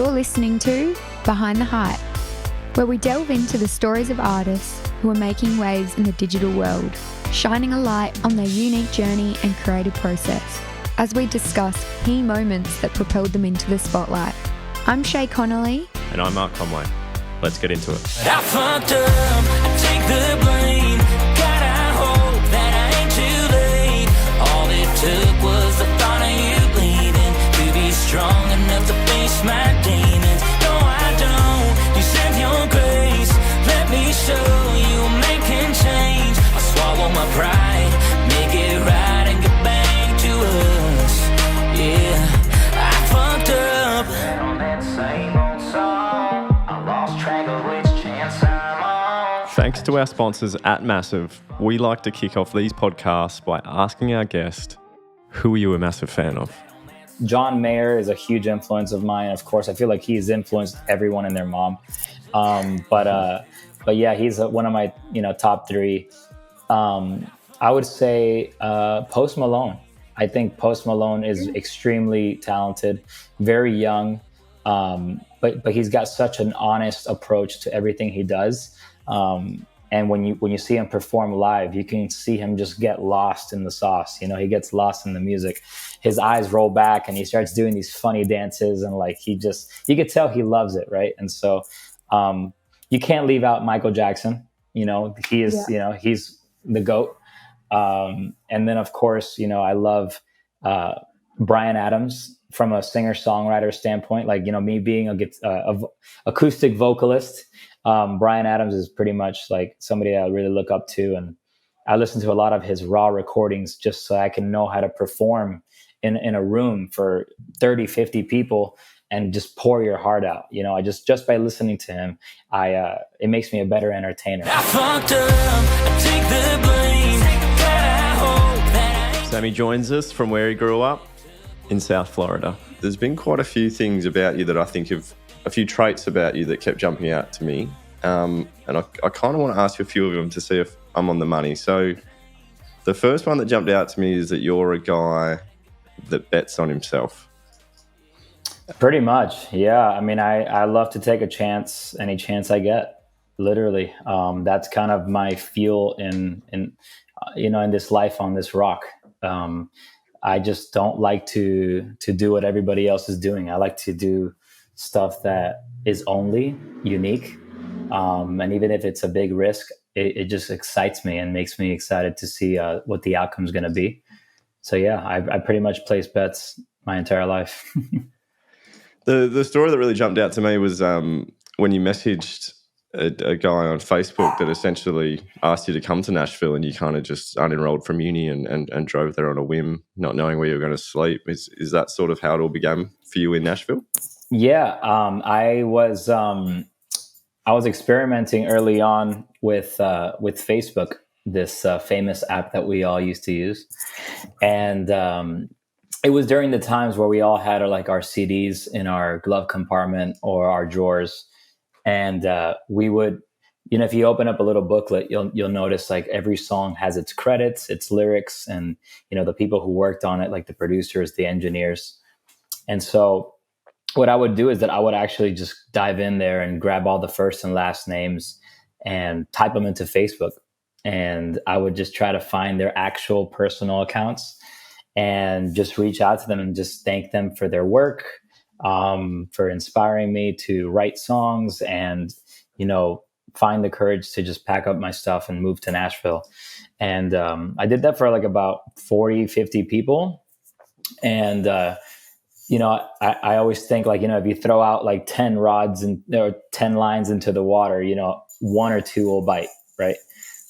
You're listening to Behind the Hype, where we delve into the stories of artists who are making waves in the digital world, shining a light on their unique journey and creative process, as we discuss key moments that propelled them into the spotlight. I'm Shay Connolly. And I'm Mark Conway. Let's get into it. I fucked up, I take the blame. God, I hope that I ain't too late. All it took was the thought of you leaving to be strong enough to face my demons. No, I don't. You sent your grace. Let me show you making change. I swallow my pride, make it right, and get back to us. Yeah, I fucked up. On that same old song, I lost track of which chance I'm on. Thanks to our sponsors at Massive, we like to kick off these podcasts by asking our guest, who are you a massive fan of? John Mayer is a huge influence of mine. Of course, I feel like he's influenced everyone and their mom. But yeah, he's one of my top three. I would say Post Malone. I think Post Malone is extremely talented, very young, but he's got such an honest approach to everything he does. And when you see him perform live, you can see him just get lost in the sauce. He gets lost in the music. His eyes roll back and he starts doing these funny dances, and you could tell he loves it, right? And so you can't leave out Michael Jackson. He is, he's the GOAT. And then of course, I love Bryan Adams from a singer-songwriter standpoint. Me being a acoustic vocalist, Bryan Adams is pretty much like somebody I really look up to, and I listen to a lot of his raw recordings just so I can know how to perform in a room for 30, 50 people and just pour your heart out. I just by listening to him, it makes me a better entertainer. I fucked up, I take the blame. God, I hope that Sammy joins us from where he grew up in South Florida. There's been quite a few things about you that I think of, a few traits about you that kept jumping out to me. And I kind of want to ask you a few of them to see if I'm on the money. So the first one that jumped out to me is that you're a guy that bets on himself. Pretty much, yeah. I mean, I love to take a chance, any chance I get, literally. That's kind of my fuel in this life on this rock. I just don't like to do what everybody else is doing. I like to do stuff that is only unique. And even if it's a big risk, it just excites me and makes me excited to see what the outcome is going to be. So yeah, I pretty much place bets my entire life. The story that really jumped out to me was when you messaged a guy on Facebook that essentially asked you to come to Nashville, and you kind of just unenrolled from uni and drove there on a whim, not knowing where you were going to sleep. Is that sort of how it all began for you in Nashville? Yeah, I was experimenting early on with Facebook, this famous app that we all used to use, and it was during the times where we all had our CDs in our glove compartment or our drawers, and we would, if you open up a little booklet, you'll notice every song has its credits, its lyrics, and the people who worked on it, like the producers, the engineers. And so what I would do is that I would actually just dive in there and grab all the first and last names and type them into Facebook. And I would just try to find their actual personal accounts and just reach out to them and just thank them for their work, for inspiring me to write songs and, find the courage to just pack up my stuff and move to Nashville. And I did that for about 40, 50 people. And, I always think if you throw out 10 rods or 10 lines into the water, one or two will bite, right?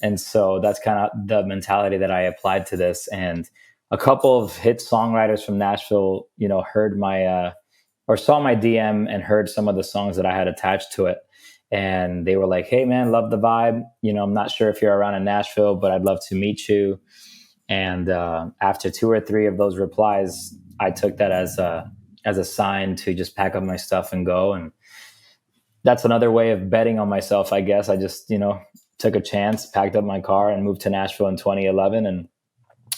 And so that's kind of the mentality that I applied to this. And a couple of hit songwriters from Nashville, heard my or saw my DM and heard some of the songs that I had attached to it. And they were like, "Hey man, love the vibe. I'm not sure if you're around in Nashville, but I'd love to meet you." And after 2 or 3 of those replies, I took that as a sign to just pack up my stuff and go. And that's another way of betting on myself, I guess. I just, took a chance, packed up my car, and moved to Nashville in 2011, and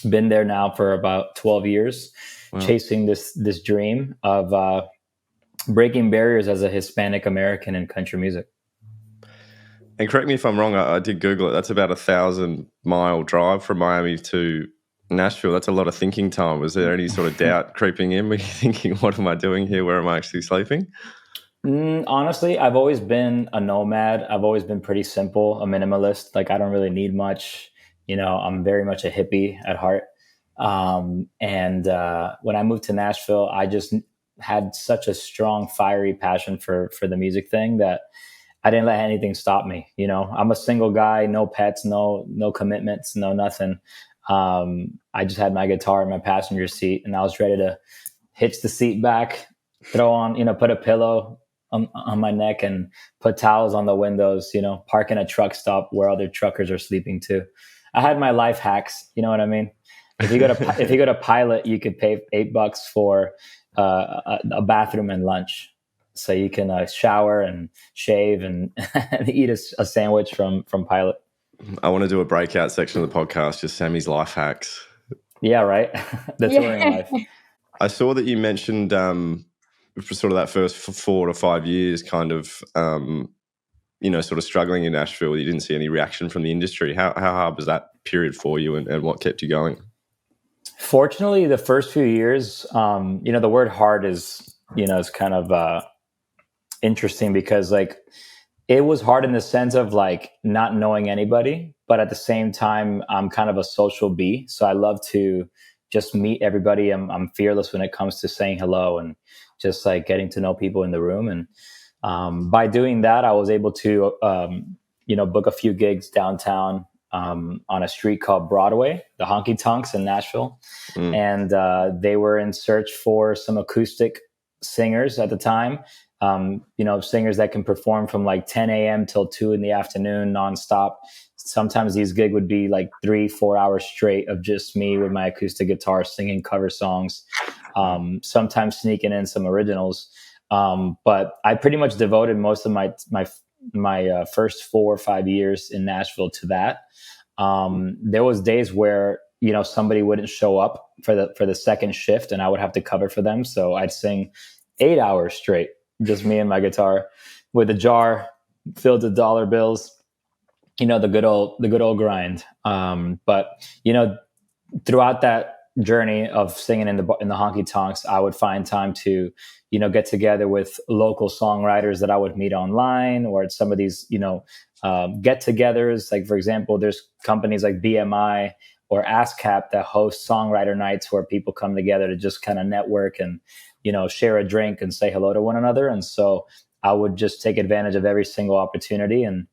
been there now for about 12 years, wow, chasing this dream of breaking barriers as a Hispanic American in country music. And correct me if I'm wrong, I did Google it. That's about 1,000-mile drive from Miami to Nashville. That's a lot of thinking time. Was there any sort of doubt creeping in? Were you thinking, what am I doing here? Where am I actually sleeping? Honestly, I've always been a nomad. I've always been pretty simple, a minimalist. Like, I don't really need much. I'm very much a hippie at heart. And when I moved to Nashville, I just had such a strong, fiery passion for the music thing that I didn't let anything stop me. I'm a single guy, no pets, no commitments, no nothing. I just had my guitar in my passenger seat, and I was ready to hitch the seat back, throw on, put a pillow on my neck and put towels on the windows, park in a truck stop where other truckers are sleeping too. I had my life hacks. You know what I mean? If you go to Pilot, you could pay $8 for a bathroom and lunch. So you can shower and shave and eat a sandwich from Pilot. I want to do a breakout section of the podcast, just Sammy's life hacks. Yeah, right. The touring life. I saw that you mentioned for sort of that first 4 to 5 years kind of, sort of struggling in Nashville. You didn't see any reaction from the industry. How hard was that period for you, and what kept you going? Fortunately, the first few years, the word hard is kind of interesting because like it was hard in the sense of like not knowing anybody, but at the same time, I'm kind of a social bee. So I love to just meet everybody. I'm fearless when it comes to saying hello and just like getting to know people in the room. And by doing that, I was able to, book a few gigs downtown on a street called Broadway, the Honky Tonks in Nashville. And they were in search for some acoustic singers at the time. Singers that can perform from like 10 a.m. till 2 in the afternoon nonstop. Sometimes these gigs would be like 3-4 hours straight of just me with my acoustic guitar singing cover songs, sometimes sneaking in some originals. But I pretty much devoted most of my first 4 or 5 years in Nashville to that. There was days where somebody wouldn't show up for the second shift, and I would have to cover for them. So I'd sing 8 hours straight, just me and my guitar, with a jar filled with dollar bills. The good old grind. But throughout that journey of singing in the honky tonks, I would find time to get together with local songwriters that I would meet online, or at some of these get-togethers. Like, for example, there's companies like BMI or ASCAP that host songwriter nights where people come together to just kind of network and share a drink and say hello to one another. And so I would just take advantage of every single opportunity and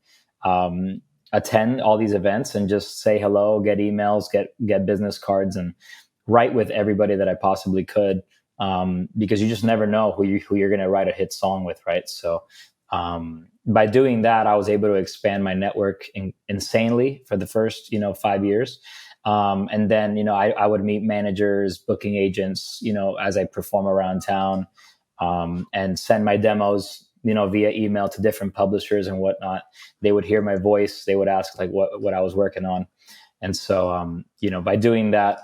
attend all these events and just say hello, get emails, get business cards, and write with everybody that I possibly could, because you just never know who you're going to write a hit song with, right? So by doing that, I was able to expand my network insanely for the first 5 years. And then I would meet managers, booking agents, as I perform around town, and send my demos via email to different publishers and whatnot. They would hear my voice. They would ask like what I was working on. And so, by doing that,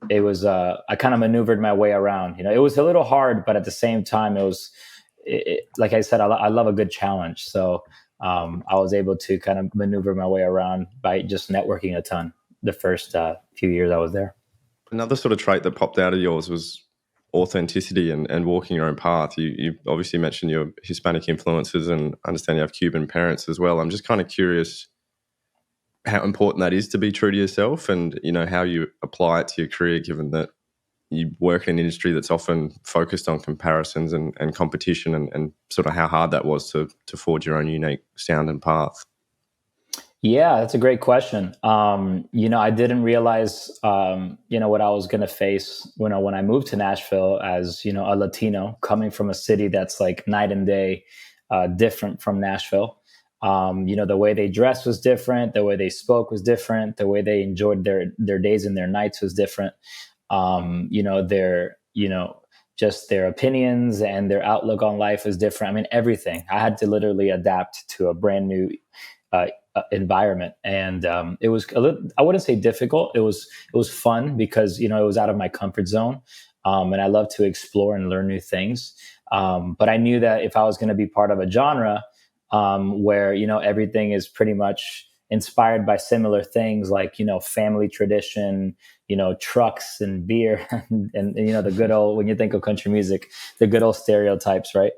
it was, I kind of maneuvered my way around. It was a little hard, but at the same time, it was, like I said, I love a good challenge. So I was able to kind of maneuver my way around by just networking a ton the first few years I was there. Another sort of trait that popped out of yours was authenticity and walking your own path. You obviously mentioned your Hispanic influences, and I understand you have Cuban parents as well. I'm just kind of curious how important that is to be true to yourself, and how you apply it to your career, given that you work in an industry that's often focused on comparisons and competition, and sort of how hard that was to forge your own unique sound and path. Yeah, that's a great question. I didn't realize, what I was going to face when I moved to Nashville as, a Latino coming from a city that's like night and day different from Nashville. The way they dressed was different. The way they spoke was different. The way they enjoyed their days and their nights was different. Just their opinions and their outlook on life was different. I mean, everything. I had to literally adapt to a brand new environment, and it was a little, I wouldn't say difficult. It was fun because it was out of my comfort zone, and I love to explore and learn new things. But I knew that if I was going to be part of a genre where, everything is pretty much inspired by similar things like, family tradition, trucks and beer and the good old, when you think of country music, the good old stereotypes, right?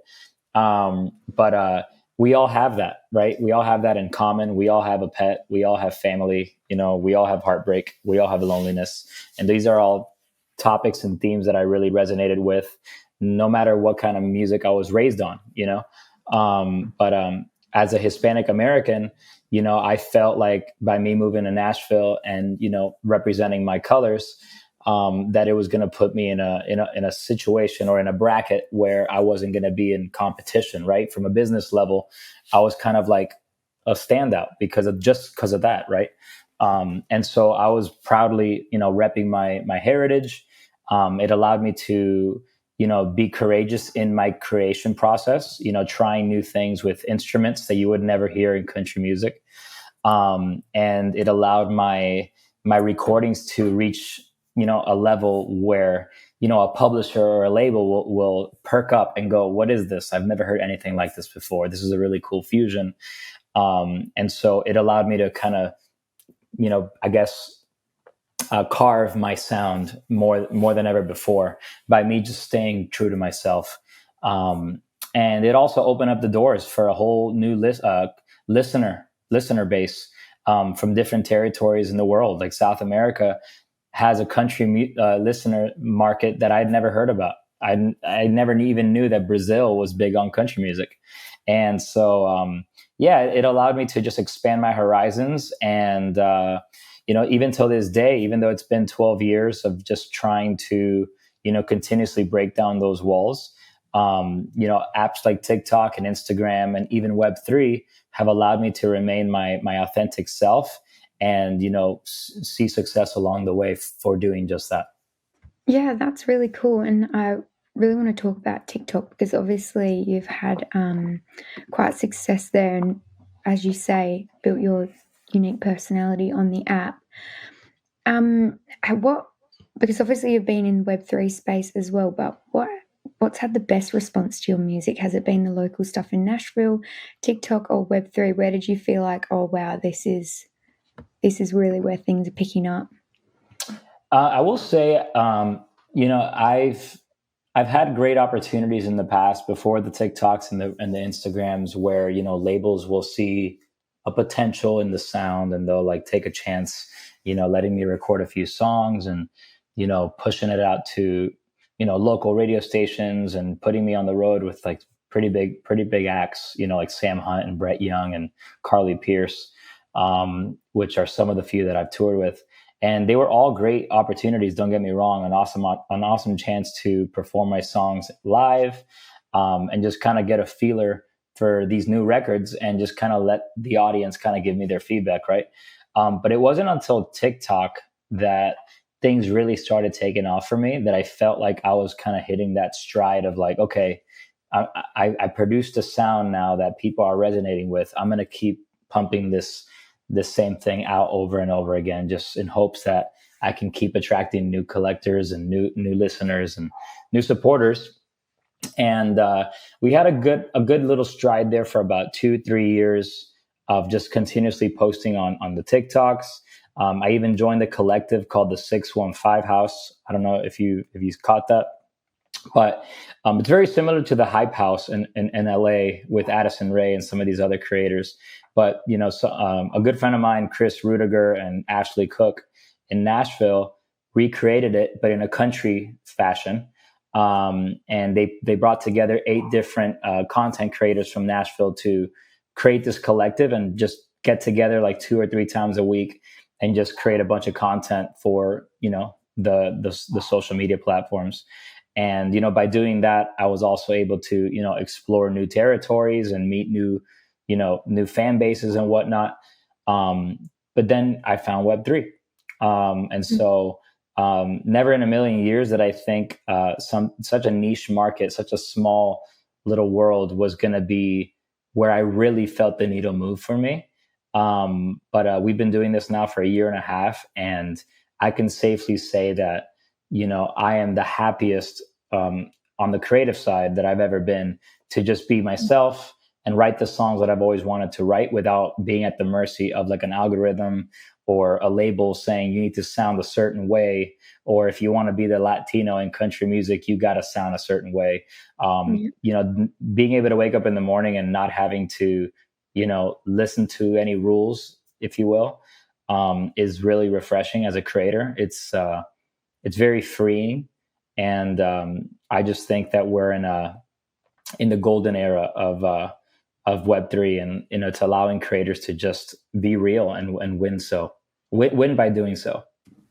But we all have that, right? We all have that in common. We all have a pet. We all have family. We all have heartbreak. We all have loneliness. And these are all topics and themes that I really resonated with, no matter what kind of music I was raised on, But as a Hispanic American, I felt like by me moving to Nashville and, representing my colors, that it was going to put me in a situation or in a bracket where I wasn't going to be in competition, right? From a business level, I was kind of like a standout because of that, right? And so I was proudly, repping my heritage. It allowed me to, be courageous in my creation process, trying new things with instruments that you would never hear in country music. And it allowed my recordings to reach, a level where, a publisher or a label will perk up and go, what is this? I've never heard anything like this before. This is a really cool fusion. And so it allowed me to kind of, I guess, carve my sound more than ever before by me just staying true to myself. And it also opened up the doors for a whole new listener base from different territories in the world. Like South America has a country listener market that I'd never heard about. I never even knew that Brazil was big on country music. And so, it allowed me to just expand my horizons. And, even till this day, even though it's been 12 years of just trying to, continuously break down those walls, apps like TikTok and Instagram and even Web3 have allowed me to remain my authentic self and, see success along the way for doing just that. Yeah, that's really cool. And I really want to talk about TikTok because obviously you've had quite success there. And as you say, built your unique personality on the app. Because obviously you've been in Web3 space as well, but what's had the best response to your music? Has it been the local stuff in Nashville, TikTok, or Web3? Where did you feel like, oh wow, this is really where things are picking up? I will say, I've had great opportunities in the past before the TikToks and the Instagrams where, labels will see a potential in the sound and they'll like take a chance, letting me record a few songs and, pushing it out to, local radio stations and putting me on the road with like pretty big acts, like Sam Hunt and Brett Young and Carly Pierce, which are some of the few that I've toured with. And they were all great opportunities. Don't get me wrong. An awesome chance to perform my songs live, and just kind of get a feeler for these new records and just kind of let the audience kind of give me their feedback. Right. But it wasn't until TikTok that things really started taking off for me, that I felt like I was kind of hitting that stride of like, okay, I produced a sound now that people are resonating with. I'm going to keep pumping this same thing out over and over again, just in hopes that I can keep attracting new collectors and new listeners and new supporters. And we had a good little stride there for about 2-3 years of just continuously posting on the TikToks. I even joined a collective called the 615 House. I don't know if you caught that, but it's very similar to the Hype House in LA with Addison Rae and some of these other creators. But a good friend of mine, Chris Rudiger and Ashley Cook in Nashville, recreated it, but in a country fashion. And they brought together 8 different content creators from Nashville to create this collective and just get together like 2 or 3 times a week and just create a bunch of content for the social media platforms. And by doing that, I was also able to explore new territories and meet new fan bases and whatnot. But then I found Web3, and so. Never in a million years that I think such a niche market, such a small little world was going to be where I really felt the needle move for me. But we've been doing this now for 1.5 years, and I can safely say that I am the happiest on on the creative side that I've ever been, to just be myself and write the songs that I've always wanted to write without being at the mercy of like an algorithm or a label saying you need to sound a certain way, or if you want to be the Latino in country music, you got to sound a certain way. Being able to wake up in the morning and not having to, listen to any rules, if you will, is really refreshing as a creator. It's very freeing, and I just think that we're in the golden era of Web3, and it's allowing creators to just be real and win by doing so.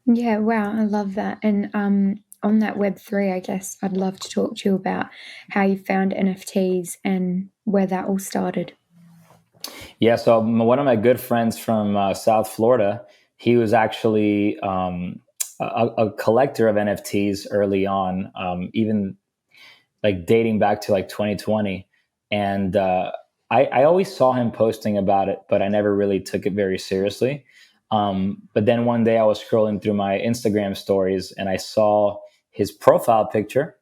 Yeah, wow, I love that. And on that Web3, I guess I'd love to talk to you about how you found NFTs and where that all started. Yeah, so one of my good friends from South Florida, he was actually a collector of NFTs early on, even like dating back to like 2020. And I always saw him posting about it, but I never really took it very seriously. But then one day I was scrolling through my Instagram stories and I saw his profile picture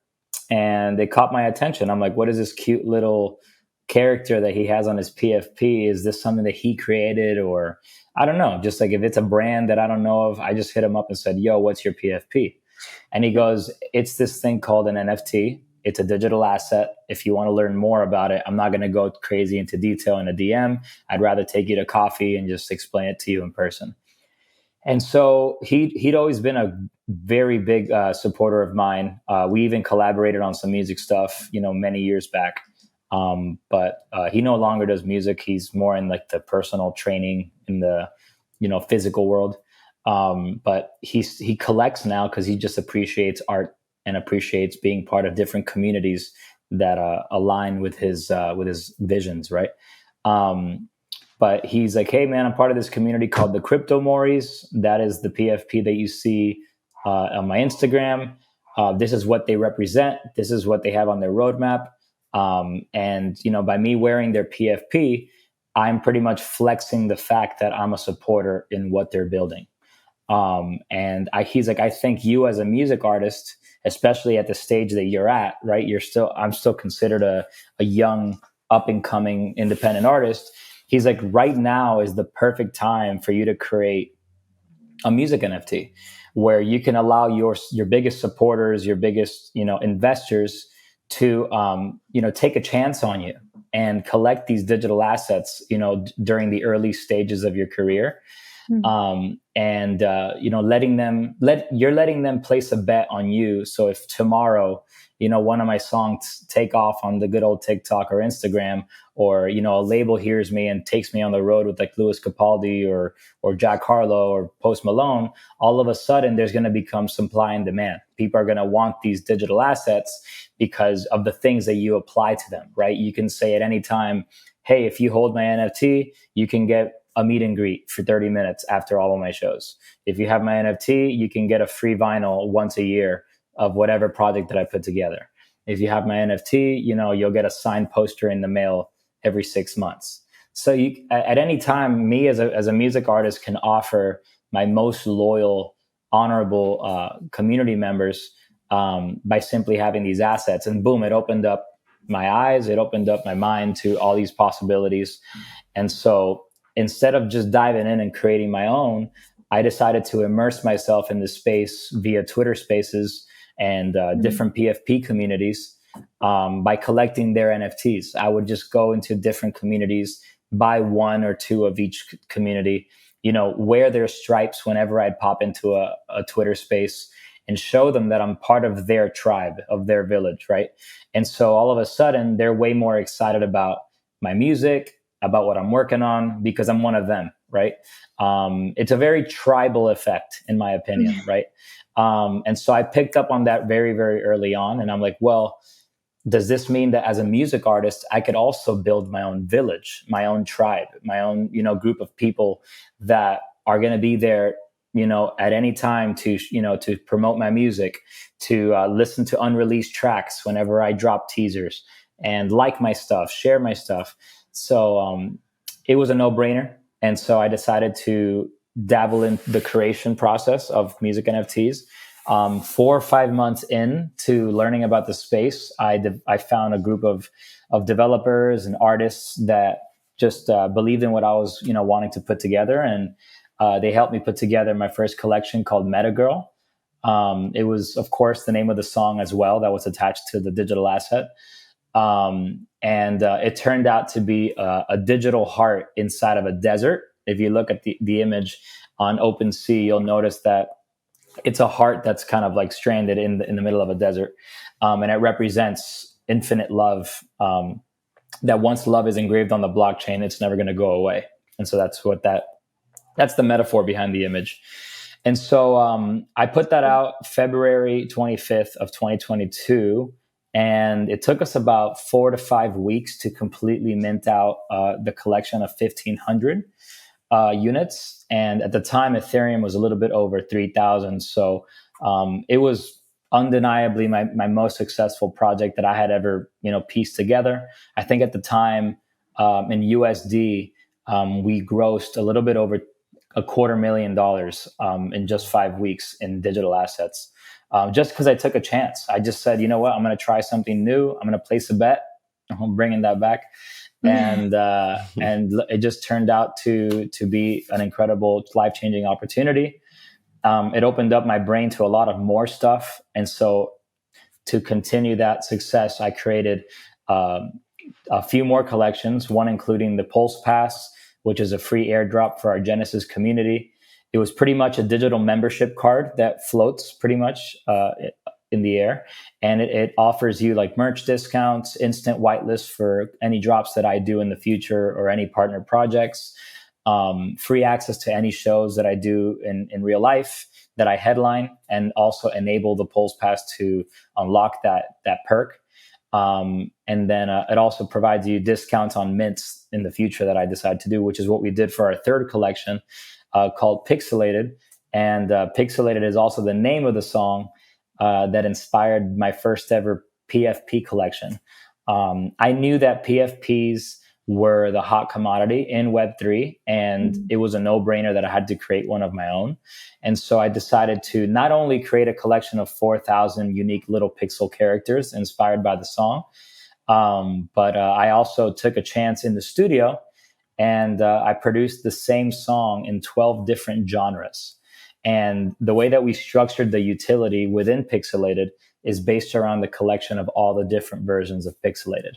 and it caught my attention. I'm like, what is this cute little character that he has on his PFP? Is this something that he created? Or I don't know, just like if it's a brand that I don't know of, I just hit him up and said, yo, what's your PFP? And he goes, it's this thing called an NFT. It's a digital asset. If you want to learn more about it, I'm not going to go crazy into detail in a DM. I'd rather take you to coffee and just explain it to you in person. And so he'd always been a very big supporter of mine. We even collaborated on some music stuff, many years back. But he no longer does music. He's more in like the personal training in the, physical world. But he collects now because he just appreciates art and appreciates being part of different communities that align with his visions, right? But he's like, hey, man, I'm part of this community called the Crypto Moris. That is the PFP that you see on my Instagram. This is what they represent. This is what they have on their roadmap. And, by me wearing their PFP, I'm pretty much flexing the fact that I'm a supporter in what they're building. He's like, I think you as a music artist, especially at the stage that you're at, right? I'm still considered a young, up and coming independent artist. He's like, right now is the perfect time for you to create a music NFT where you can allow your biggest supporters, your biggest, investors to, take a chance on you and collect these digital assets, during the early stages of your career. Letting them place a bet on you. So if tomorrow, one of my songs take off on the good old TikTok or Instagram, or, a label hears me and takes me on the road with like Louis Capaldi or Jack Harlow or Post Malone, all of a sudden there's going to become supply and demand. People are going to want these digital assets because of the things that you apply to them, right? You can say at any time, hey, if you hold my NFT, you can get a meet and greet for 30 minutes after all of my shows. If you have my NFT, you can get a free vinyl once a year of whatever project that I put together. If you have my NFT, you'll get a signed poster in the mail every 6 months. So at any time, me as a music artist can offer my most loyal, honorable community members by simply having these assets. And boom, it opened up my eyes. It opened up my mind to all these possibilities. And so instead of just diving in and creating my own, I decided to immerse myself in this space via Twitter Spaces and different PFP communities by collecting their NFTs. I would just go into different communities, buy one or two of each community, wear their stripes whenever I'd pop into a Twitter space and show them that I'm part of their tribe, of their village, right? And so all of a sudden, they're way more excited about my music, about what I'm working on, because I'm one of them, right? It's a very tribal effect, in my opinion, right? And so I picked up on that very, very early on. And I'm like, well, does this mean that as a music artist, I could also build my own village, my own tribe, my own, group of people that are going to be there, at any time to promote my music, to listen to unreleased tracks whenever I drop teasers, and like my stuff, share my stuff. So it was a no-brainer. And so I decided to dabble in the creation process of music NFTs. 4 or 5 months in to learning about the space, I found a group of developers and artists that just believed in what I was, wanting to put together, and they helped me put together my first collection called Meta Girl. It was, of course, the name of the song as well that was attached to the digital asset. And it turned out to be a digital heart inside of a desert. If you look at the image on OpenSea, you'll notice that it's a heart that's kind of like stranded in the middle of a desert. And it represents infinite love, that once love is engraved on the blockchain, it's never going to go away. And so that's the metaphor behind the image. And so I put that out February 25th of 2022. And it took us about 4 to 5 weeks to completely mint out the collection of 1,500 units. And at the time, Ethereum was a little bit over 3,000. So it was undeniably my most successful project that I had ever, pieced together. I think at the time in USD, we grossed a little bit over $250,000 in just 5 weeks in digital assets. Just because I took a chance. I just said, you know what, I'm going to try something new. I'm going to place a bet. I'm bringing that back. And it just turned out to be an incredible life-changing opportunity. It opened up my brain to a lot of more stuff. And so to continue that success, I created a few more collections, one including the Pulse Pass, which is a free airdrop for our Genesis community. It was pretty much a digital membership card that floats pretty much in the air. And it offers you like merch discounts, instant whitelist for any drops that I do in the future or any partner projects, free access to any shows that I do in real life that I headline, and also enable the Pulse Pass to unlock that perk. And then it also provides you discounts on mints in the future that I decide to do, which is what we did for our third collection. Called Pixelated. And Pixelated is also the name of the song that inspired my first ever PFP collection. I knew that PFPs were the hot commodity in Web3, and it was a no-brainer that I had to create one of my own. And so I decided to not only create a collection of 4,000 unique little pixel characters inspired by the song, but I also took a chance in the studio. And I produced the same song in 12 different genres. And the way that we structured the utility within Pixelated is based around the collection of all the different versions of Pixelated.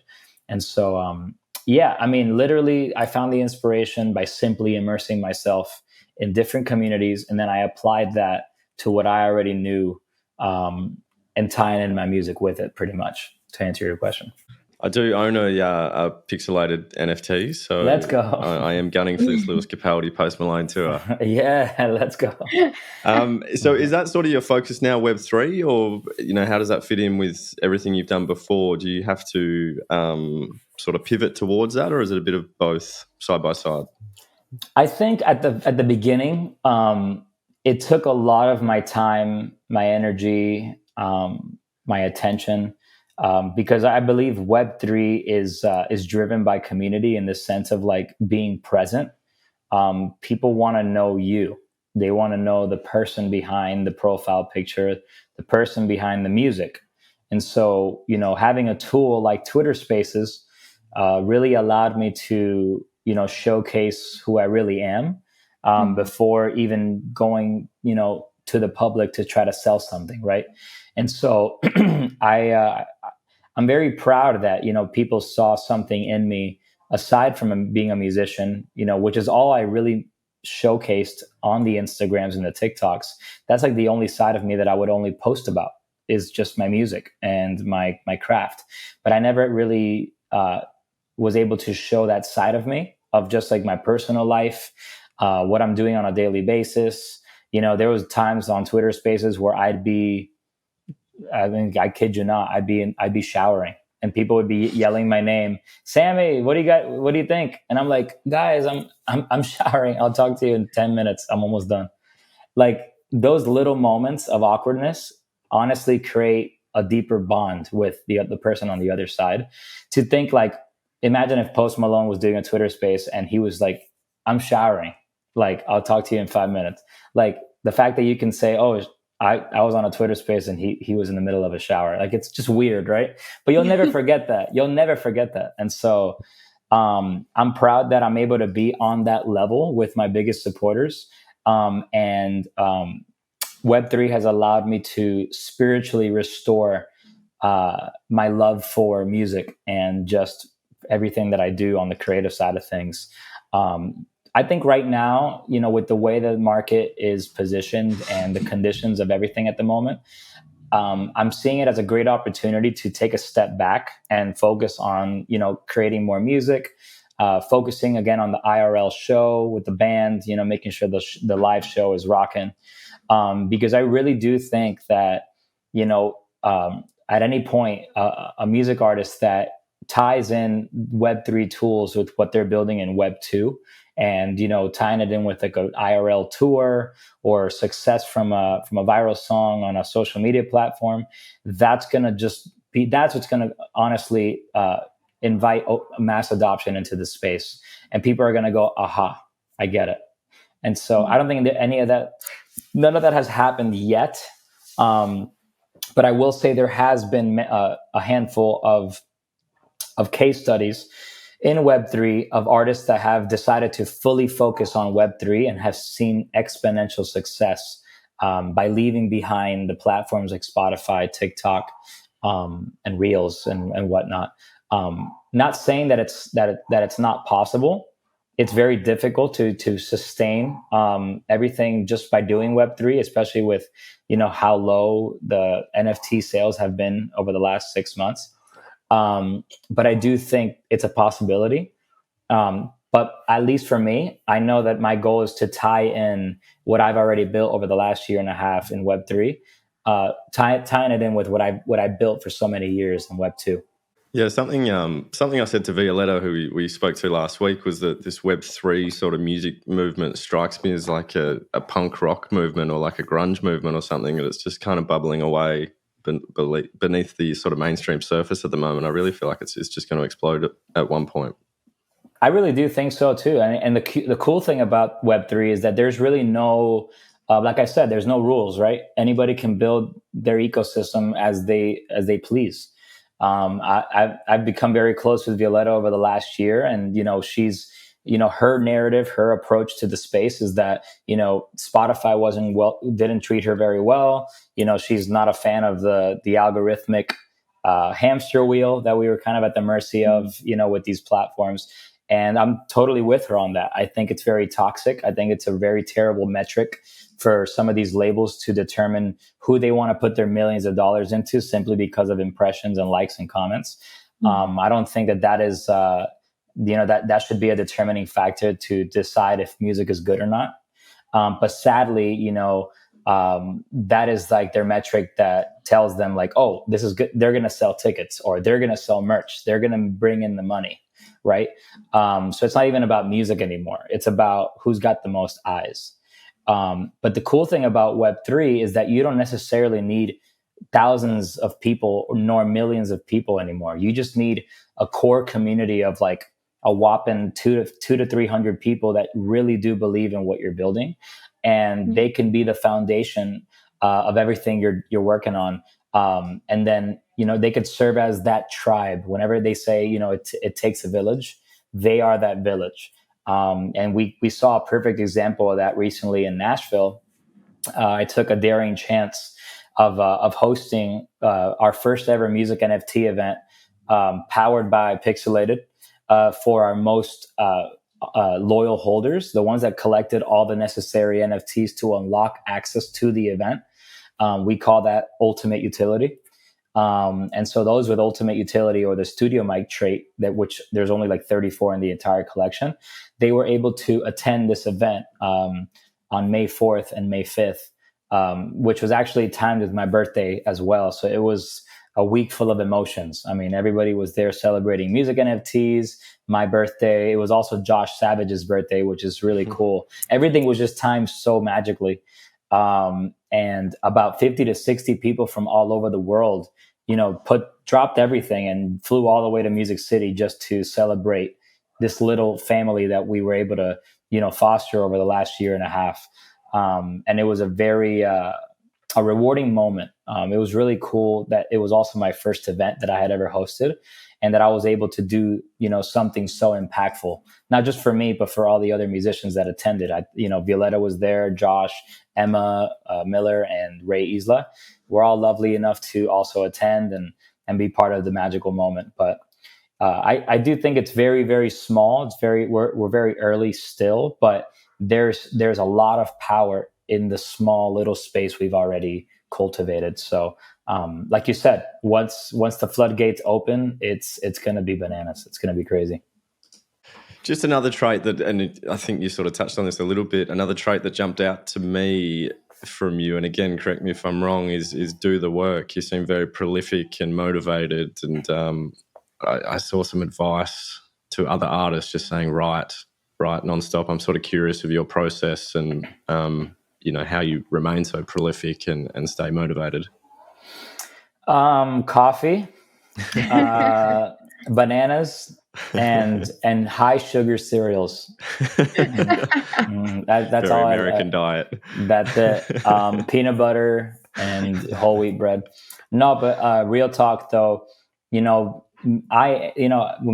And so, literally, I found the inspiration by simply immersing myself in different communities. And then I applied that to what I already knew, and tying in my music with it, pretty much, to answer your question. I do own a pixelated NFT, so let's go. I am gunning for this Lewis Capaldi Post Malone tour. Yeah, let's go. So is that sort of your focus now, Web3, or how does that fit in with everything you've done before? Do you have to sort of pivot towards that, or is it a bit of both side by side? I think at the beginning, it took a lot of my time, my energy, my attention. Because I believe Web3 is driven by community in the sense of like being present. People want to know you. They want to know the person behind the profile picture, the person behind the music. And so, having a tool like Twitter Spaces really allowed me to, showcase who I really am before even going, to the public to try to sell something, right? And so I'm very proud that, people saw something in me aside from being a musician, which is all I really showcased on the Instagrams and the TikToks. That's like the only side of me that I would only post about is just my music and my craft. But I never really was able to show that side of me of just like my personal life, what I'm doing on a daily basis. There was times on Twitter Spaces where I kid you not, I'd be showering and people would be yelling my name, Sammy, what do you got? What do you think? And I'm like, guys, I'm showering. I'll talk to you in 10 minutes. I'm almost done. Like those little moments of awkwardness honestly create a deeper bond with the person on the other side. To think like, imagine if Post Malone was doing a Twitter space and he was like, I'm showering. Like, I'll talk to you in 5 minutes. Like the fact that you can say, oh, I was on a Twitter space and he was in the middle of a shower. Like, it's just weird, right? But you'll never forget that. You'll never forget that. And so I'm proud that I'm able to be on that level with my biggest supporters. And Web3 has allowed me to spiritually restore my love for music and just everything that I do on the creative side of things. I think right now, with the way the market is positioned and the conditions of everything at the moment, I'm seeing it as a great opportunity to take a step back and focus on, creating more music, focusing again on the IRL show with the band, making sure the live show is rocking. Because I really do think that, at any point, a music artist that ties in Web3 tools with what they're building in Web2, and tying it in with like an IRL tour or success from a viral song on a social media platform, that's what's gonna honestly invite mass adoption into the space, and people are gonna go, aha, I get it. And so I don't think that none of that has happened yet. But I will say there has been a handful of case studies in Web3 of artists that have decided to fully focus on Web3 and have seen exponential success by leaving behind the platforms like Spotify, TikTok, and Reels and whatnot. Not saying that it's not possible. It's very difficult to sustain everything just by doing Web3, especially with how low the NFT sales have been over the last 6 months. But I do think it's a possibility. But at least for me, I know that my goal is to tie in what I've already built over the last year and a half in Web3, tying it in with what I built for so many years in Web2. Yeah, something I said to Violetta, who we spoke to last week, was that this Web3 sort of music movement strikes me as like a punk rock movement or like a grunge movement or something, and it's just kind of bubbling away beneath the sort of mainstream surface at the moment. I really feel like it's just going to explode at one point. I really do think so too. And the cool thing about Web3 is that there's really no, like I said, there's no rules, right? Anybody can build their ecosystem as they please. I've become very close with Violetta over the last year, and she's her narrative, her approach to the space is that Spotify didn't treat her very well. She's not a fan of the algorithmic hamster wheel that we were kind of at the mercy of, with these platforms. And I'm totally with her on that. I think it's very toxic. I think it's a very terrible metric for some of these labels to determine who they want to put their millions of dollars into simply because of impressions and likes and comments. I don't think that is, that should be a determining factor to decide if music is good or not. But sadly, that is like their metric that tells them like, oh, this is good. They're going to sell tickets, or they're going to sell merch. They're going to bring in the money. Right. So it's not even about music anymore. It's about who's got the most eyes. But the cool thing about Web3 is that you don't necessarily need thousands of people nor millions of people anymore. You just need a core community of like a whopping 200 to 300 people that really do believe in what you're building, and they can be the foundation of everything you're working on. And then, they could serve as that tribe. Whenever they say, it takes a village, they are that village. And we saw a perfect example of that recently in Nashville. I took a daring chance of hosting our first ever music NFT event, powered by Pixelated, for our most loyal holders, the ones that collected all the necessary NFTs to unlock access to the event. We call that ultimate utility. And so those with ultimate utility or the studio mic trait, which there's only like 34 in the entire collection, they were able to attend this event on May 4th and May 5th, which was actually timed with my birthday as well. So it was a week full of emotions. I mean, everybody was there celebrating music NFTs, my birthday. It was also Josh Savage's birthday, which is really cool. Everything was just timed so magically. And about 50 to 60 people from all over the world, dropped everything and flew all the way to Music City just to celebrate this little family that we were able to, foster over the last year and a half. And it was a very a rewarding moment. It was really cool that it was also my first event that I had ever hosted, and that I was able to do, something so impactful, not just for me, but for all the other musicians that attended. Violetta was there, Josh, Emma Miller, and Ray Isla were all lovely enough to also attend and be part of the magical moment. But I do think it's very, very small. We're very early still, but there's a lot of power in the small little space we've already cultivated. So, like you said, once the floodgates open, it's going to be bananas. It's going to be crazy. Just another trait I think you sort of touched on this a little bit, another trait that jumped out to me from you, and again, correct me if I'm wrong, is do the work. You seem very prolific and motivated, and I saw some advice to other artists just saying, write nonstop. I'm sort of curious of your process and, how you remain so prolific and stay motivated. Coffee, bananas, and high sugar cereals. That's very all. American diet. That's it. Peanut butter and whole wheat bread. No, but real talk though, when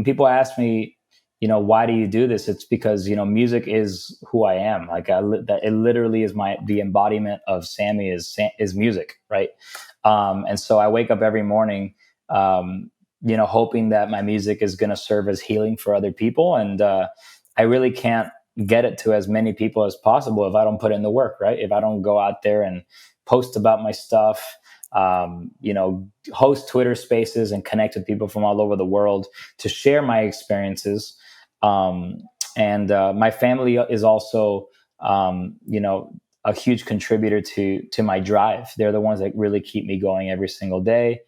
people ask me, why do you do this? It's because, music is who I am. Like that it literally is the embodiment of Sammy is music. Right. And so I wake up every morning, hoping that my music is going to serve as healing for other people. And, I really can't get it to as many people as possible if I don't put in the work, right? If I don't go out there and post about my stuff, host Twitter spaces and connect with people from all over the world to share my experiences. And my family is also, a huge contributor to my drive. They're the ones that really keep me going every single day.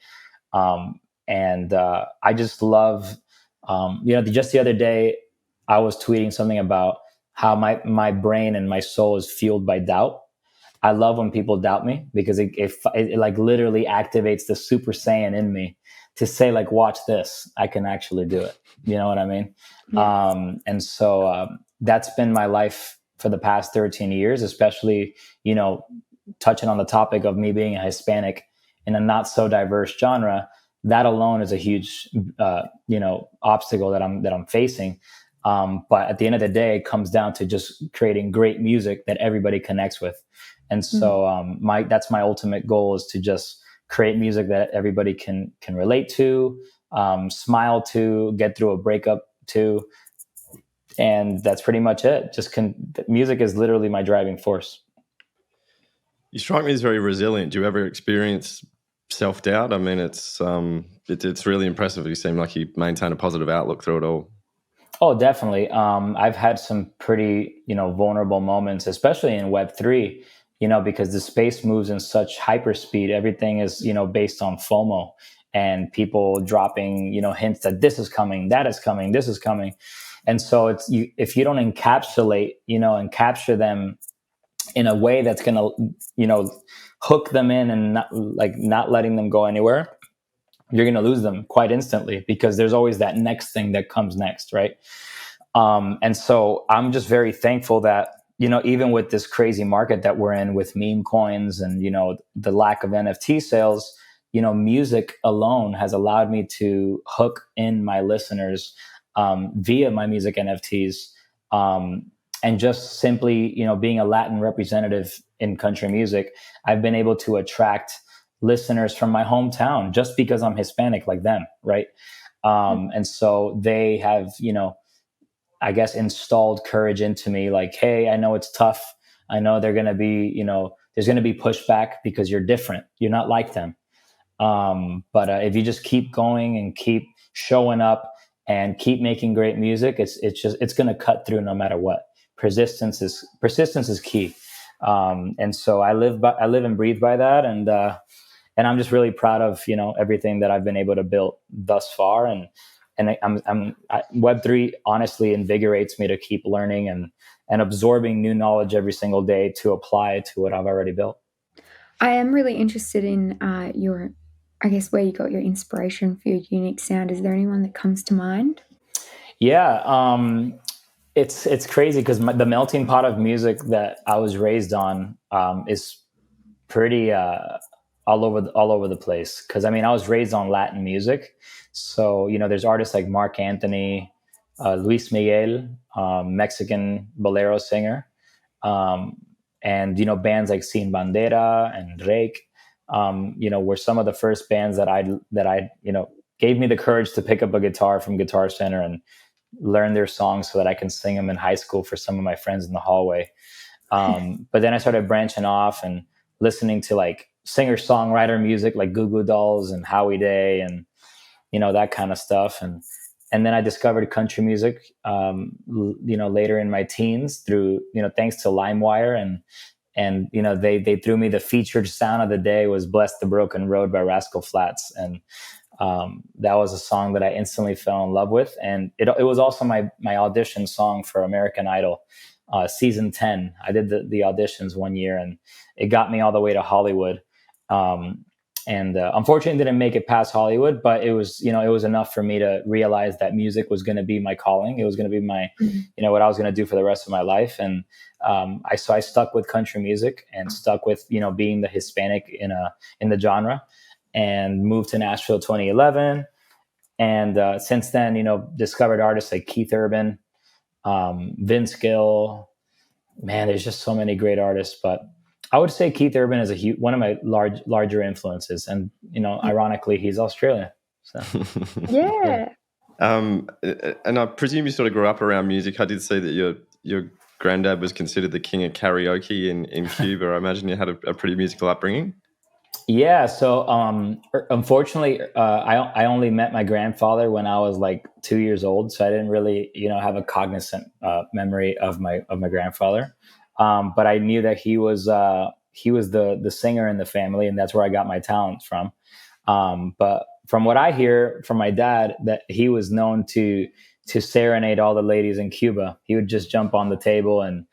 And I just love, just the other day, I was tweeting something about how my brain and my soul is fueled by doubt. I love when people doubt me because it like literally activates the Super Saiyan in me to say, like, watch this, I can actually do it. You know what I mean? Yeah. And so that's been my life for the past 13 years, especially, touching on the topic of me being a Hispanic in a not so diverse genre. That alone is a huge, obstacle that I'm facing. But at the end of the day, it comes down to just creating great music that everybody connects with. And so that's my ultimate goal, is to just create music that everybody can relate to, smile to, get through a breakup to. And that's pretty much it. Music is literally my driving force. You strike me as very resilient. Do you ever experience self-doubt? I mean, it's really impressive. You seem like you maintain a positive outlook through it all. Oh, definitely. I've had some pretty, vulnerable moments, especially in Web3, because the space moves in such hyperspeed. Everything is, based on FOMO and people dropping, hints that this is coming, that is coming, this is coming. And so if you don't encapsulate, and capture them in a way that's going to, hook them in and not letting them go anywhere, you're going to lose them quite instantly, because there's always that next thing that comes next. Right. And so I'm just very thankful that, even with this crazy market that we're in with meme coins and, the lack of NFT sales, music alone has allowed me to hook in my listeners via my music NFTs. And just simply, being a Latin representative in country music, I've been able to attract listeners from my hometown just because I'm Hispanic like them, right? And so they have, I guess, installed courage into me, like, hey, I know it's tough. I know they're going to be, there's going to be pushback because you're different. You're not like them. But if you just keep going and keep showing up and keep making great music, it's going to cut through no matter what. Persistence is key. And so I live and breathe by that. And I'm just really proud of, everything that I've been able to build thus far. And Web3 honestly invigorates me to keep learning and absorbing new knowledge every single day to apply to what I've already built. I am really interested in where you got your inspiration for your unique sound. Is there anyone that comes to mind? Yeah. It's crazy because the melting pot of music that I was raised on is pretty all over the place. Because I mean, I was raised on Latin music, so there's artists like Mark Anthony, Luis Miguel, Mexican bolero singer, um, and bands like Sin Bandera and Rake. Were some of the first bands that I gave me the courage to pick up a guitar from Guitar Center and learn their songs so that I can sing them in high school for some of my friends in the hallway. But then I started branching off and listening to like singer-songwriter music like Goo Goo Dolls and Howie Day and that kind of stuff. And then I discovered country music, later in my teens through thanks to LimeWire and they threw me the featured sound of the day was "Bless the Broken Road" by Rascal Flatts, and that was a song that I instantly fell in love with, and it was also my audition song for American Idol. Season 10. I did the auditions one year, and it got me all the way to Hollywood. And unfortunately didn't make it past Hollywood, but it was enough for me to realize that music was going to be my calling. It was going to be my, what I was going to do for the rest of my life. And I stuck with country music and stuck with, being the Hispanic in the genre, and moved to Nashville 2011. And since then, discovered artists like Keith Urban, Vince Gill. Man, there's just so many great artists, but I would say Keith Urban is one of my larger influences, and ironically, he's Australian. So Yeah. And I presume you sort of grew up around music. I did see that your granddad was considered the king of karaoke in Cuba. I imagine you had a pretty musical upbringing. Yeah. So unfortunately, I only met my grandfather when I was like 2 years old, so I didn't really have a cognizant memory of my grandfather. But I knew that he was the singer in the family, and that's where I got my talents from. But from what I hear from my dad, that he was known to serenade all the ladies in Cuba. He would just jump on the table and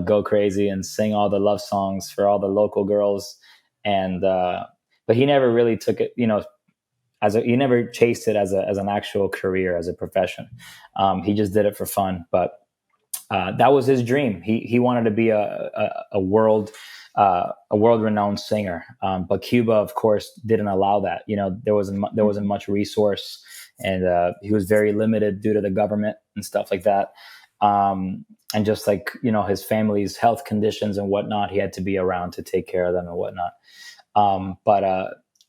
go crazy and sing all the love songs for all the local girls. And but he never really took it, he never chased it as an actual career, as a profession. He just did it for fun. But that was his dream. He wanted to be a world renowned singer. But Cuba, of course, didn't allow that. There wasn't much resource, and he was very limited due to the government and stuff like that. And just like, his family's health conditions and whatnot, he had to be around to take care of them and whatnot. But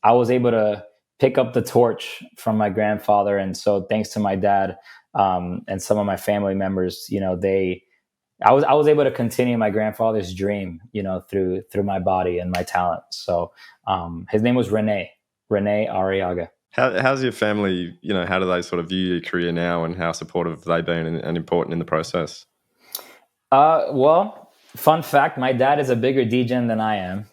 I was able to pick up the torch from my grandfather. And so thanks to my dad, and some of my family members, I was able to continue my grandfather's dream, through my body and my talent. So his name was Sammy Arriaga. How's your family, how do they sort of view your career now, and how supportive have they been and important in the process? Well, fun fact, my dad is a bigger DJ than I am.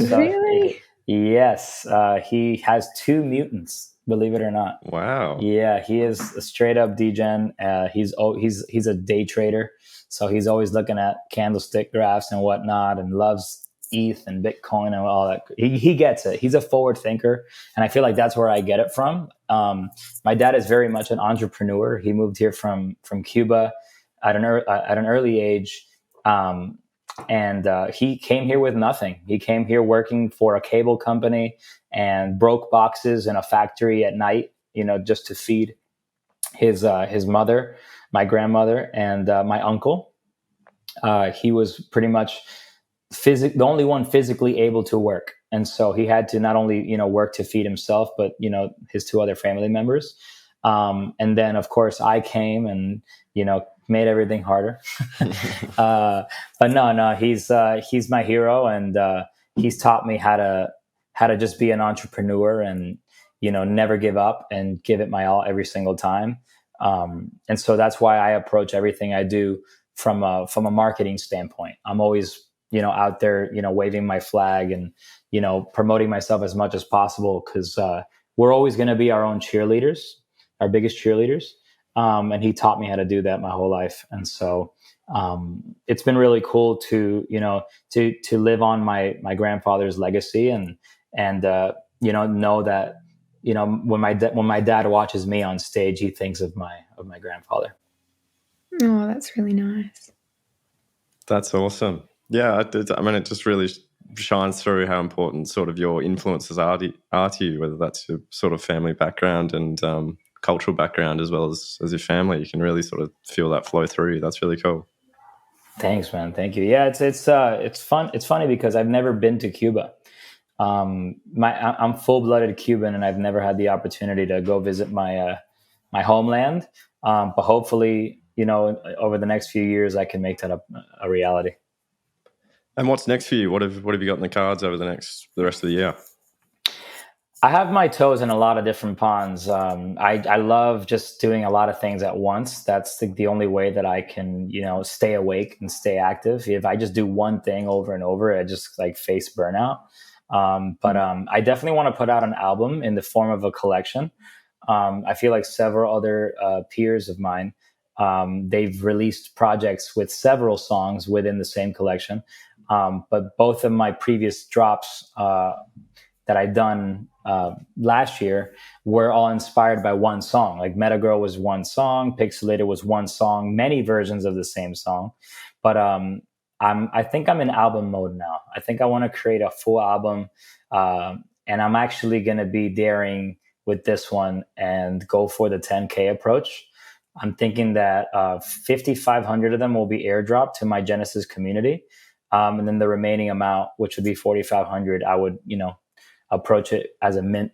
So Really? Yes. He has 2 mutants, believe it or not. Wow. Yeah, he is a straight up DJ. He's a day trader. So he's always looking at candlestick graphs and whatnot, and loves ETH and Bitcoin and all that. He gets it. He's a forward thinker. And I feel like that's where I get it from. My dad is very much an entrepreneur. He moved here from Cuba at an early age. And he came here with nothing. He came here working for a cable company and broke boxes in a factory at night, just to feed his mother, my grandmother, and my uncle. He was pretty much the only one physically able to work. And so he had to not only, work to feed himself, but, his 2 other family members. And then, of course, I came and, made everything harder. But no, he's my hero, and he's taught me how to just be an entrepreneur and, never give up and give it my all every single time. And so that's why I approach everything I do from a marketing standpoint. I'm always, out there, waving my flag and, promoting myself as much as possible, because we're always going to be our own cheerleaders, our biggest cheerleaders. And he taught me how to do that my whole life. And so it's been really cool to live on my grandfather's legacy and know that, when my dad watches me on stage, he thinks of my grandfather. Oh, that's really nice. That's awesome. Yeah, it just really shines through how important sort of your influences are to you, whether that's your sort of family background and cultural background as well as your family. You can really sort of feel that flow through. That's really cool. Thanks, man. Thank you. Yeah, it's fun. It's funny because I've never been to Cuba. I'm full-blooded Cuban, and I've never had the opportunity to go visit my homeland. But hopefully, over the next few years, I can make that a reality. And what's next for you? What have you got in the cards over the rest of the year? I have my toes in a lot of different ponds. I love just doing a lot of things at once. That's the only way that I can, stay awake and stay active. If I just do one thing over and over, I just like face burnout. But I definitely want to put out an album in the form of a collection. I feel like several other peers of mine, they've released projects with several songs within the same collection. But both of my previous drops that I'd done last year were all inspired by one song. Like Metagirl was one song, Pixelated was one song, many versions of the same song. But I think I'm in album mode now. I think I want to create a full album, and I'm actually going to be daring with this one and go for the 10K approach. I'm thinking that 5,500 of them will be airdropped to my Genesis community. And then the remaining amount, which would be 4,500, I would, approach it as a mint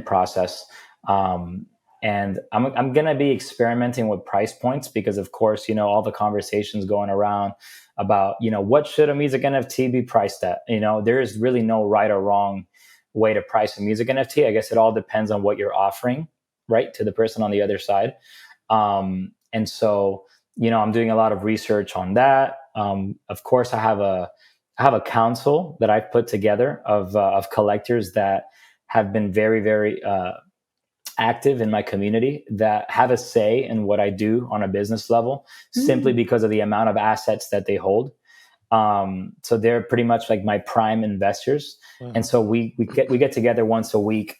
process. And I'm going to be experimenting with price points because, of course, all the conversations going around about, what should a music NFT be priced at? There is really no right or wrong way to price a music NFT. I guess it all depends on what you're offering, right, to the person on the other side. And so, I'm doing a lot of research on that. Of course, I have a council that I've put together of collectors that have been very, very active in my community, that have a say in what I do on a business level, simply because of the amount of assets that they hold. So they're pretty much like my prime investors. Wow. And so we get together once a week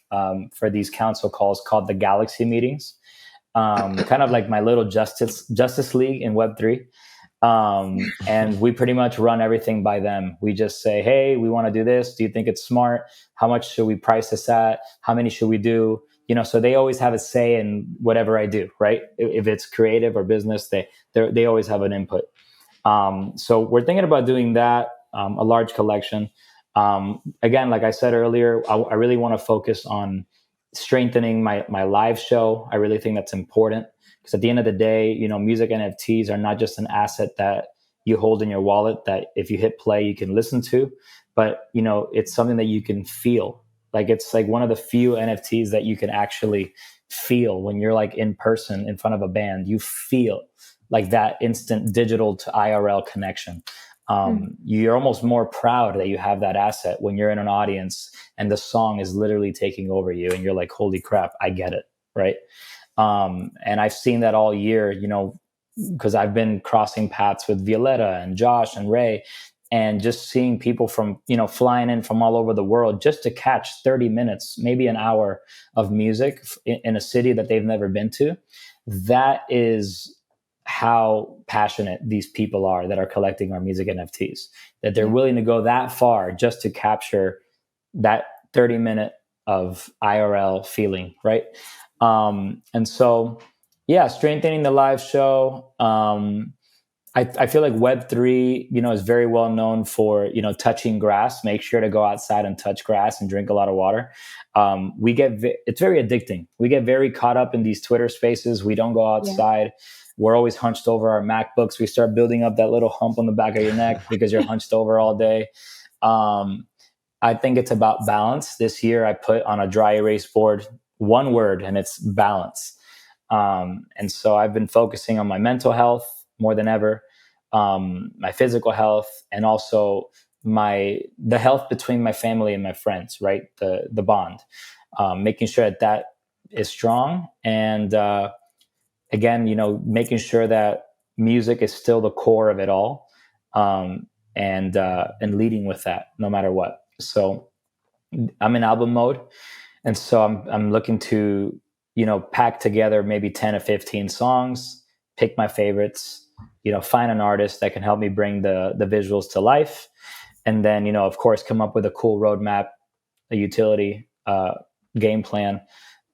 for these council calls called the Galaxy meetings, kind of like my little Justice League in Web3. And we pretty much run everything by them. We just say, hey, we want to do this. Do you think it's smart? How much should we price this at? How many should we do? So they always have a say in whatever I do, right? If it's creative or business, they always have an input. So we're thinking about doing that, a large collection. Again, like I said earlier, I really want to focus on strengthening my live show. I really think that's important. Because at the end of the day, music NFTs are not just an asset that you hold in your wallet that if you hit play, you can listen to, but, it's something that you can feel. Like it's like one of the few NFTs that you can actually feel when you're like in person in front of a band. You feel like that instant digital to IRL connection. You're almost more proud that you have that asset when you're in an audience and the song is literally taking over you and you're like, holy crap, I get it, right? And I've seen that all year, because I've been crossing paths with Violetta and Josh and Ray, and just seeing people from, flying in from all over the world just to catch 30 minutes, maybe an hour of music in a city that they've never been to. That is how passionate these people are that are collecting our music NFTs, that they're willing to go that far just to capture that 30-minute of IRL feeling, right? And so, strengthening the live show. I feel like Web3, is very well known for, touching grass. Make sure to go outside and touch grass and drink a lot of water. It's very addicting. We get very caught up in these Twitter spaces. We don't go outside. Yeah. We're always hunched over our MacBooks. We start building up that little hump on the back of your neck because you're hunched over all day. I think it's about balance. This year I put on a dry erase board one word, and it's balance. And so I've been focusing on my mental health more than ever, my physical health, and also the health between my family and my friends, right? The bond, making sure that is strong. And again, making sure that music is still the core of it all, and leading with that no matter what. So I'm in album mode. And so I'm looking to, pack together maybe 10 or 15 songs, pick my favorites, find an artist that can help me bring the visuals to life, and then, of course, come up with a cool roadmap, a utility game plan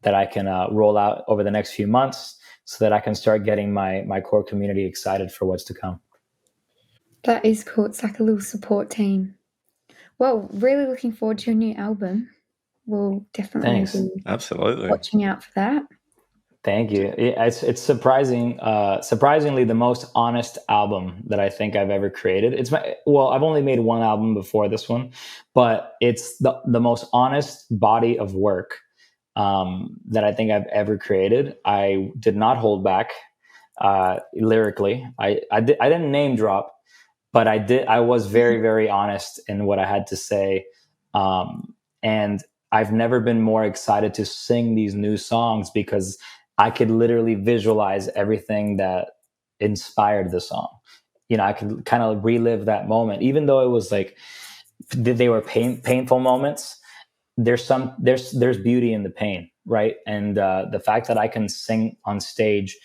that I can roll out over the next few months so that I can start getting my core community excited for what's to come. That is cool. It's like a little support team. Well, really looking forward to your new album. We'll definitely Thanks. be Absolutely. watching out for that. Thank you. It's surprisingly the most honest album that I think I've ever created. I've only made one album before this one, but it's the most honest body of work that I think I've ever created. I did not hold back lyrically. I didn't name drop, but I was very, very honest in what I had to say, and I've never been more excited to sing these new songs because I could literally visualize everything that inspired the song. I could kind of relive that moment, even though it was like they were painful moments. There's beauty in the pain, right? And the fact that I can sing on stage,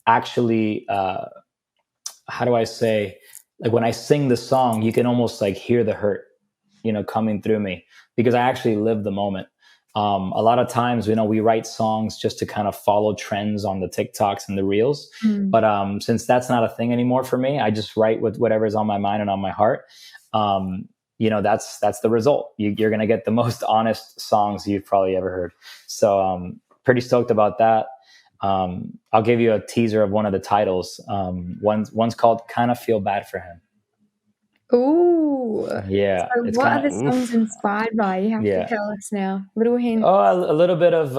actually, how do I say? Like when I sing the song, you can almost like hear the hurt, coming through me because I actually live the moment. A lot of times, we write songs just to kind of follow trends on the TikToks and the Reels. But since that's not a thing anymore for me, I just write with whatever's on my mind and on my heart. That's the result. You're going to get the most honest songs you've probably ever heard. So pretty stoked about that. I'll give you a teaser of one of the titles. One's called "Kind of Feel Bad for Him." Ooh. Yeah. So what are the songs inspired by? You have to tell us now. Little hint. Oh, a little bit of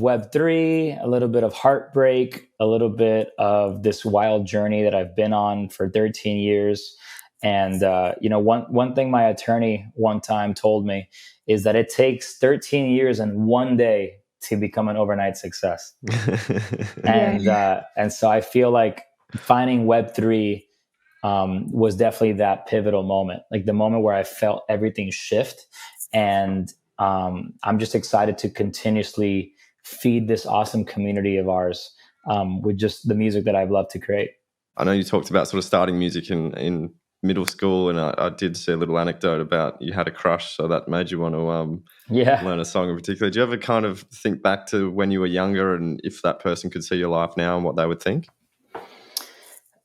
Web3, a little bit of heartbreak, a little bit of this wild journey that I've been on for 13 years. And, one thing my attorney one time told me is that it takes 13 years and one day to become an overnight success. And so I feel like finding Web3 was definitely that pivotal moment, like the moment where I felt everything shift. And I'm just excited to continuously feed this awesome community of ours with just the music that I've loved to create. I know you talked about sort of starting music in middle school, and I did see a little anecdote about you had a crush, so that made you want to learn a song in particular. Do you ever kind of think back to when you were younger and if that person could see your life now and what they would think?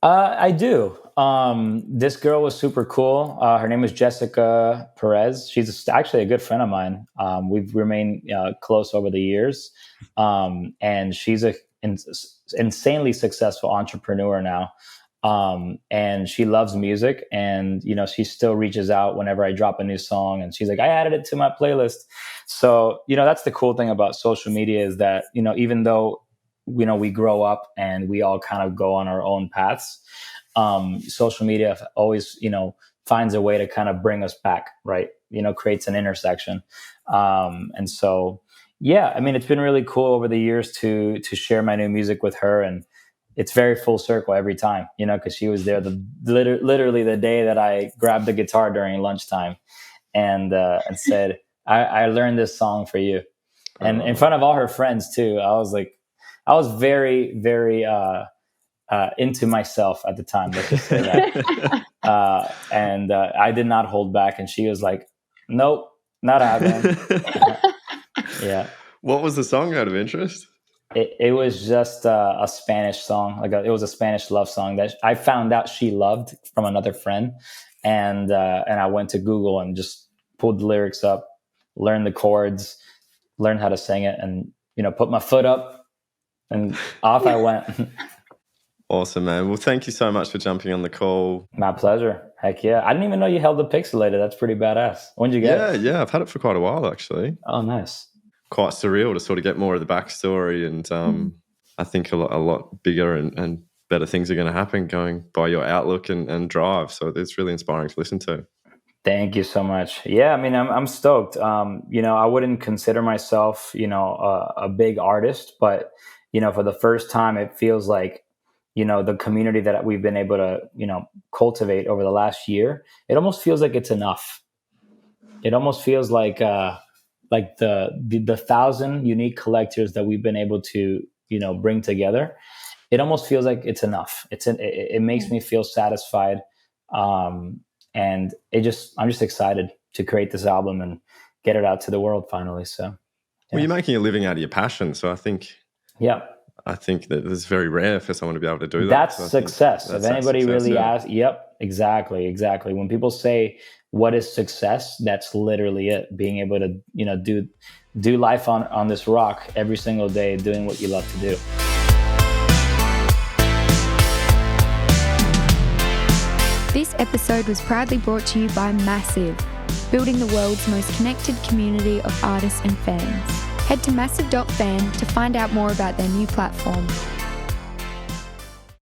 I do. This girl was super cool. Her name was Jessica Perez. She's actually a good friend of mine. We've remained close over the years. And she's an insanely successful entrepreneur now. And she loves music, and, she still reaches out whenever I drop a new song, and she's like, I added it to my playlist. So, that's the cool thing about social media is that, even though, we grow up and we all kind of go on our own paths, social media always, finds a way to kind of bring us back, right? Creates an intersection. And so, it's been really cool over the years to share my new music with her, and it's very full circle every time, because she was there literally the day that I grabbed the guitar during lunchtime and said, I learned this song for you. And in front of all her friends too. I was very, very into myself at the time. Let's just say that. And I did not hold back. And she was like, nope, not happening. Yeah. What was the song, out of interest? It was just a Spanish song. It was a Spanish love song that I found out she loved from another friend. And I went to Google and just pulled the lyrics up, learned the chords, learned how to sing it, and, put my foot up. And off I went. Awesome, man. Well, thank you so much for jumping on the call. My pleasure. Heck yeah. I didn't even know you held the Pixelated. That's pretty badass. When'd you get it? Yeah. I've had it for quite a while, actually. Oh, nice. Quite surreal to sort of get more of the backstory. And I think a lot bigger and better things are going to happen going by your outlook and drive. So it's really inspiring to listen to. Thank you so much. Yeah, I'm stoked. I wouldn't consider myself, a big artist, but for the first time, it feels like, the community that we've been able to, cultivate over the last year, it almost feels like it's enough. It almost feels like the 1,000 unique collectors that we've been able to, bring together. It almost feels like it's enough. It makes me feel satisfied. And I'm just excited to create this album and get it out to the world finally. So, yeah. Well, you're making a living out of your passion. So I think that it's very rare for someone to be able to do that. That's so success. If anybody really asks, asks, exactly. When people say, what is success? That's literally it. Being able to, do life on this rock every single day, doing what you love to do. This episode was proudly brought to you by Massive, building the world's most connected community of artists and fans. Head to massive.fan to find out more about their new platform.